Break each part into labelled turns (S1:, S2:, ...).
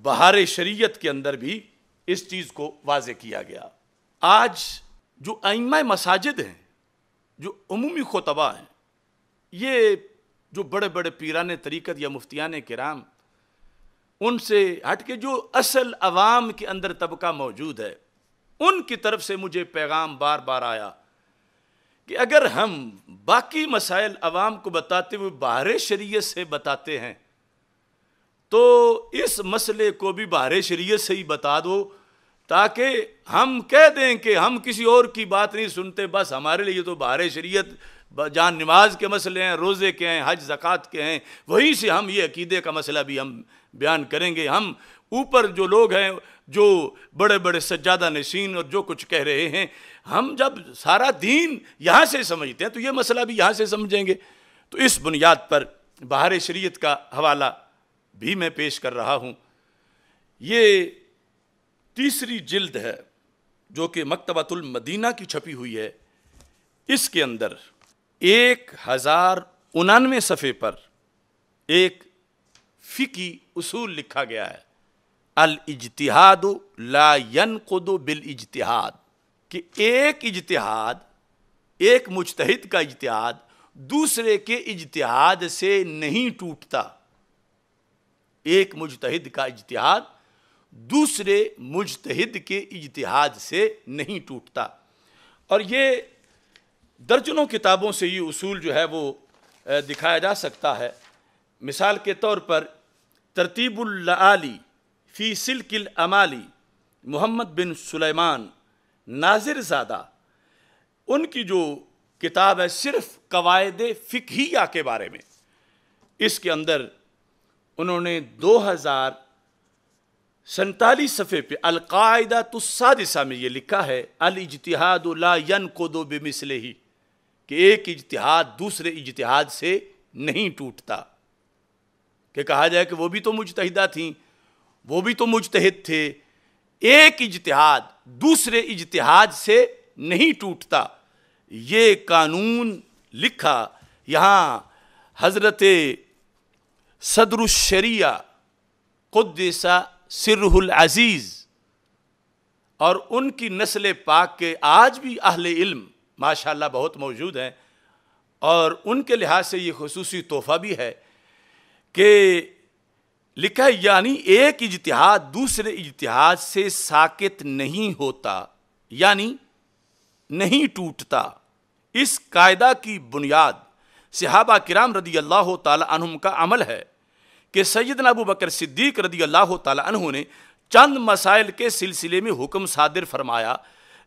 S1: بہار شریعت کے اندر بھی اس چیز کو واضح کیا گیا۔ آج جو ائمہ مساجد ہیں، جو عمومی خطبہ ہیں، یہ جو بڑے بڑے پیران طریقت یا مفتیان کرام، ان سے ہٹ کے جو اصل عوام کے اندر طبقہ موجود ہے، ان کی طرف سے مجھے پیغام بار بار آیا کہ اگر ہم باقی مسائل عوام کو بتاتے ہوئے بہار شریعت سے بتاتے ہیں تو اس مسئلے کو بھی بہار شریعت سے ہی بتا دو، تاکہ ہم کہہ دیں کہ ہم کسی اور کی بات نہیں سنتے، بس ہمارے لیے تو بہار شریعت جہاں نماز کے مسئلے ہیں، روزے کے ہیں، حج زکوٰۃ کے ہیں، وہیں سے ہم یہ عقیدے کا مسئلہ بھی ہم بیان کریں گے۔ ہم اوپر جو لوگ ہیں، جو بڑے بڑے سجادہ نشین اور جو کچھ کہہ رہے ہیں، ہم جب سارا دین یہاں سے سمجھتے ہیں تو یہ مسئلہ بھی یہاں سے سمجھیں گے۔ تو اس بنیاد پر بہار شریعت کا حوالہ بھی میں پیش کر رہا ہوں۔ یہ تیسری جلد ہے جو کہ مکتبۃ المدینہ کی چھپی ہوئی ہے۔ اس کے اندر 1099 صفحے پر ایک فقہی اصول لکھا گیا ہے، الاجتہاد لا ينقض بالاجتہاد، کہ ایک اجتہاد، ایک مجتہد کا اجتہاد دوسرے کے اجتہاد سے نہیں ٹوٹتا۔ ایک مجتہد کا اجتہاد دوسرے مجتہد کے اجتہاد سے نہیں ٹوٹتا۔ اور یہ درجنوں کتابوں سے یہ اصول جو ہے وہ دکھایا جا سکتا ہے۔ مثال کے طور پر ترتیب اللآلی فی سلک الامالی، محمد بن سلیمان ناظر زادہ، ان کی جو کتاب ہے صرف قواعد فقہیہ کے بارے میں، اس کے اندر انہوں نے 2047 صفحے پہ القاعدہ السادسہ میں یہ لکھا ہے، الاجتہاد لا ينقض بمثلہ، کہ ایک اجتہاد دوسرے اجتہاد سے نہیں ٹوٹتا۔ کہ کہا جائے کہ وہ بھی تو مجتہدہ تھیں، وہ بھی تو مجتہد تھے، ایک اجتہاد دوسرے اجتہاد سے نہیں ٹوٹتا۔ یہ قانون لکھا یہاں حضرت صدر الشریعہ قدس سرہ العزیز اور ان کی نسل پاک کے آج بھی اہل علم ماشاءاللہ بہت موجود ہیں، اور ان کے لحاظ سے یہ خصوصی تحفہ بھی ہے کہ لکھا ہے یعنی ایک اجتہاد دوسرے اجتہاد سے ساقط نہیں ہوتا، یعنی نہیں ٹوٹتا۔ اس قاعدہ کی بنیاد صحابہ کرام رضی اللہ تعالی عنہم کا عمل ہے کہ سیدنا ابو بکر صدیق رضی اللہ تعالی عنہ نے چند مسائل کے سلسلے میں حکم صادر فرمایا،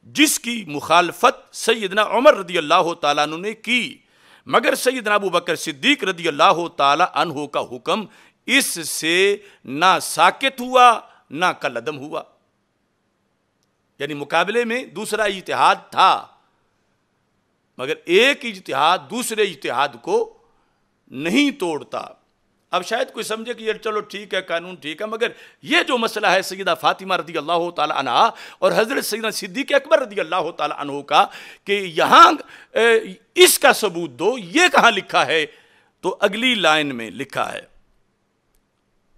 S1: جس کی مخالفت سیدنا عمر رضی اللہ تعالیٰ عنہ نے کی، مگر سیدنا ابو بکر صدیق رضی اللہ تعالیٰ عنہ کا حکم اس سے نہ ساکت ہوا نہ کالعدم ہوا۔ یعنی مقابلے میں دوسرا اجتہاد تھا، مگر ایک اجتہاد دوسرے اجتہاد کو نہیں توڑتا۔ اب شاید کوئی سمجھے کہ یہ چلو ٹھیک ہے، قانون ٹھیک ہے، مگر یہ جو مسئلہ ہے سیدہ فاطمہ رضی اللہ تعالی عنہ اور حضرت سیدنا صدیق اکبر رضی اللہ تعالی عنہ کا، کہ یہاں اس کا ثبوت دو، یہ کہاں لکھا ہے؟ تو اگلی لائن میں لکھا ہے،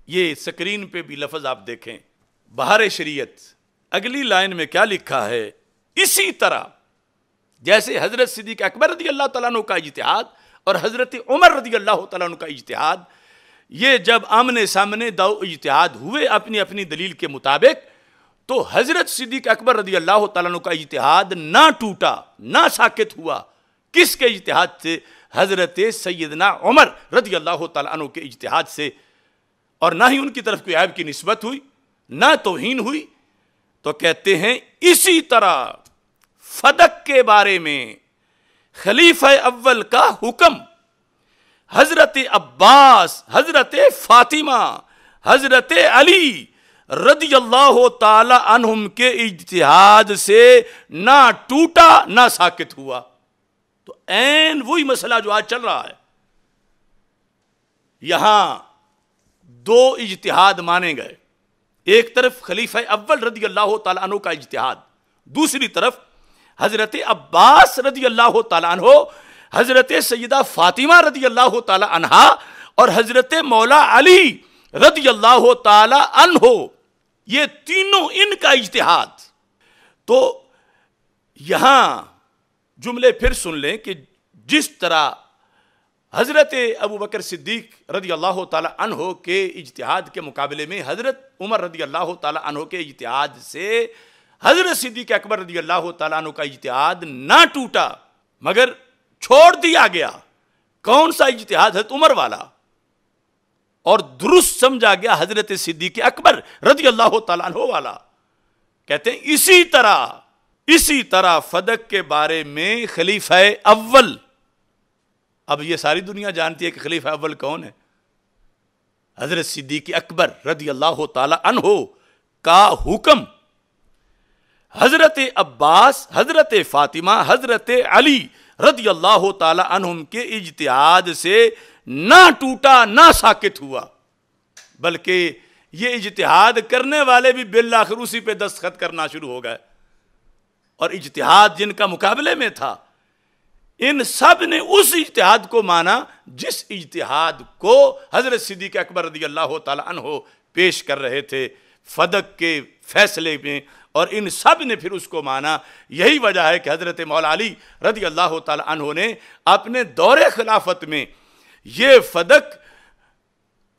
S1: یہ سکرین پہ بھی لفظ آپ دیکھیں، بہار شریعت، اگلی لائن میں کیا لکھا ہے؟ اسی طرح جیسے حضرت صدیق اکبر رضی اللہ تعالیٰ عنہ کا اجتہاد اور حضرت عمر رضی اللہ تعالیٰ عنہ کا اجتہاد، یہ جب آمنے سامنے دو اجتہاد ہوئے اپنی اپنی دلیل کے مطابق، تو حضرت صدیق اکبر رضی اللہ تعالیٰ عنہ کا اجتہاد نہ ٹوٹا نہ ساکت ہوا۔ کس کے اجتہاد سے؟ حضرت سیدنا عمر رضی اللہ تعالیٰ عنہ کے اجتہاد سے، اور نہ ہی ان کی طرف کوئی عیب کی نسبت ہوئی نہ توہین ہوئی۔ تو کہتے ہیں اسی طرح فدق کے بارے میں خلیفہ اول کا حکم حضرت عباس، حضرت فاطمہ، حضرت علی رضی اللہ تعالی عنہم کے اجتہاد سے نہ ٹوٹا نہ ساکت ہوا۔ تو عین وہی مسئلہ جو آج چل رہا ہے، یہاں دو اجتہاد مانے گئے، ایک طرف خلیفہ اول رضی اللہ تعالی عنہ کا اجتہاد، دوسری طرف حضرت عباس رضی اللہ تعالی عنہ، حضرت سیدہ فاطمہ رضی اللہ تعالی عنہا اور حضرت مولا علی رضی اللہ تعالی عنہ، یہ تینوں ان کا اجتہاد۔ تو یہاں جملے پھر سن لیں کہ جس طرح حضرت ابو بکر صدیق رضی اللہ تعالی عنہ کے اجتہاد کے مقابلے میں حضرت عمر رضی اللہ تعالی عنہ کے اجتہاد سے حضرت صدیق اکبر رضی اللہ تعالیٰ عنہ کا اجتہاد نہ ٹوٹا مگر چھوڑ دیا گیا۔ کون سا اجتہاد؟ حضرت عمر والا، اور درست سمجھا گیا حضرت صدیق اکبر رضی اللہ تعالیٰ عنہ والا۔ کہتے ہیں اسی طرح فدق کے بارے میں خلیفہ اول، اب یہ ساری دنیا جانتی ہے کہ خلیفہ اول کون ہے، حضرت صدیق اکبر رضی اللہ تعالیٰ عنہ کا حکم حضرت عباس، حضرت فاطمہ، حضرت علی رضی اللہ تعالی عنہم کے اجتہاد سے نہ ٹوٹا نہ ساکت ہوا، بلکہ یہ اجتہاد کرنے والے بھی بالآخر اسی پہ دستخط کرنا شروع ہو گئے، اور اجتہاد جن کا مقابلے میں تھا ان سب نے اس اجتہاد کو مانا جس اجتہاد کو حضرت صدیق اکبر رضی اللہ تعالی عنہ پیش کر رہے تھے فدق کے فیصلے میں، اور ان سب نے پھر اس کو مانا۔ یہی وجہ ہے کہ حضرت مولا علی رضی اللہ تعالی عنہ نے اپنے دور خلافت میں یہ فدق،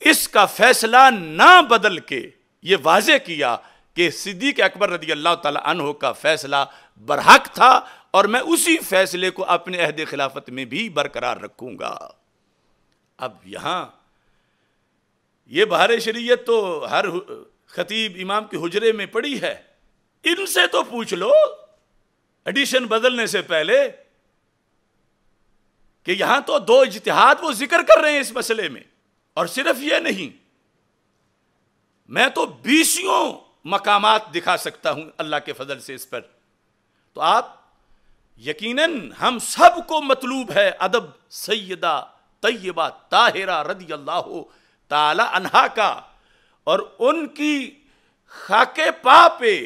S1: اس کا فیصلہ نہ بدل کے یہ واضح کیا کہ صدیق اکبر رضی اللہ تعالی عنہ کا فیصلہ برحق تھا، اور میں اسی فیصلے کو اپنے عہد خلافت میں بھی برقرار رکھوں گا۔ اب یہاں یہ بہار شریعت تو ہر خطیب امام کے حجرے میں پڑی ہے، ان سے تو پوچھ لو ایڈیشن بدلنے سے پہلے کہ یہاں تو دو اجتہاد وہ ذکر کر رہے ہیں اس مسئلے میں، اور صرف یہ نہیں، میں تو 20 مقامات دکھا سکتا ہوں اللہ کے فضل سے اس پر۔ تو آپ یقیناً ہم سب کو مطلوب ہے ادب سیدہ طیبہ طاہرہ رضی اللہ تعالی عنہا کا، اور ان کی خاک پا پہ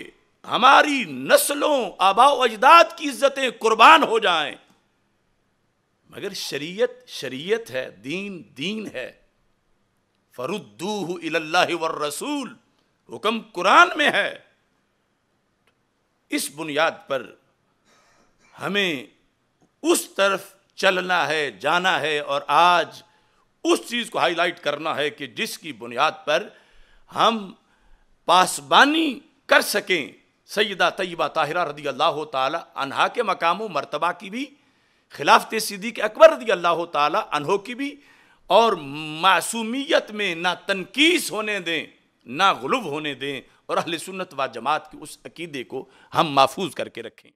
S1: ہماری نسلوں آباء و اجداد کی عزتیں قربان ہو جائیں، مگر شریعت ہے، دین ہے۔ فردوہ الی اللہ والرسول، حکم قرآن میں ہے۔ اس بنیاد پر ہمیں اس طرف چلنا ہے، جانا ہے، اور آج اس چیز کو ہائی لائٹ کرنا ہے کہ جس کی بنیاد پر ہم پاسبانی کر سکیں سیدہ طیبہ طاہرہ رضی اللہ تعالی عنہا کے مقام و مرتبہ کی بھی، خلافت صدیق اکبر رضی اللہ تعالی عنہ کی بھی، اور معصومیت میں نہ تنقیص ہونے دیں نہ غلو ہونے دیں، اور اہل سنت و جماعت کی اس عقیدے کو ہم محفوظ کر کے رکھیں۔